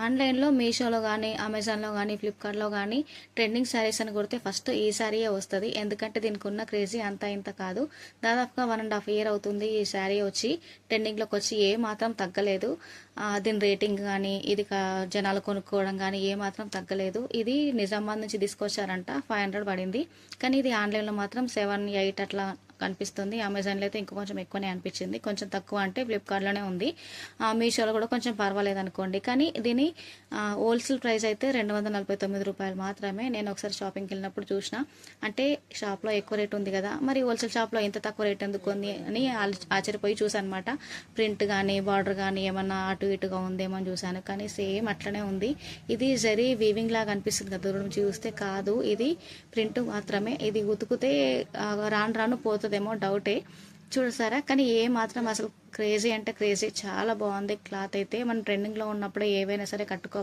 ఆన్లైన్లో మీషోలో కానీ అమెజాన్లో కానీ ఫ్లిప్కార్ట్లో కానీ ట్రెండింగ్ శారీస్ అని కొడితే ఫస్ట్ ఈ శారీయే వస్తుంది. ఎందుకంటే దీనికి ఉన్న క్రేజీ అంతా ఇంత కాదు. దాదాపుగా 1.5 ఇయర్ అవుతుంది ఈ శారీ వచ్చి ట్రెండింగ్లోకి వచ్చి ఏ మాత్రం తగ్గలేదు. దీని రేటింగ్ కానీ ఇది జనాలు కొనుక్కోవడం కానీ ఏ మాత్రం తగ్గలేదు. ఇది నిజామాబాద్ నుంచి తీసుకొచ్చారంట, 500 పడింది. కానీ ఇది ఆన్లైన్లో మాత్రం 7, 8 అట్లా కనిపిస్తుంది. అమెజాన్లో అయితే ఇంకా కొంచెం ఎక్కువనే అనిపించింది. కొంచెం తక్కువ అంటే ఫ్లిప్కార్ట్లోనే ఉంది. మీషోలో కూడా కొంచెం పర్వాలేదు అనుకోండి. కానీ దీని హోల్సేల్ ప్రైస్ అయితే 249 రూపాయలు మాత్రమే. నేను ఒకసారి షాపింగ్కి వెళ్ళినప్పుడు చూసిన, అంటే షాప్లో ఎక్కువ రేట్ ఉంది కదా, మరి హోల్సేల్ షాప్లో ఇంత తక్కువ రేట్ ఎందుకు ఉంది అని ఆశ్చర్యపోయి చూసాను అనమాట. ప్రింట్ కానీ బార్డర్ కానీ ఏమన్నా అటు ఇటుగా ఉందేమో అని చూశాను, కానీ సేమ్ అట్లనే ఉంది. ఇది జరీ వీవింగ్ లాగా అనిపిస్తుంది కదా దూరం నుంచి చూస్తే, కాదు ఇది ప్రింట్ మాత్రమే. ఇది ఉతుకుతే రాను రాను పోతుందేమో డౌటే, చూసారా. కానీ ఏ మాత్రం అసలు క్రేజీ అంటే క్రేజీ, చాలా బాగుంది క్లాత్ అయితే. మనం ట్రెండింగ్లో ఉన్నప్పుడు ఏవైనా సరే కట్టుకోవాలి.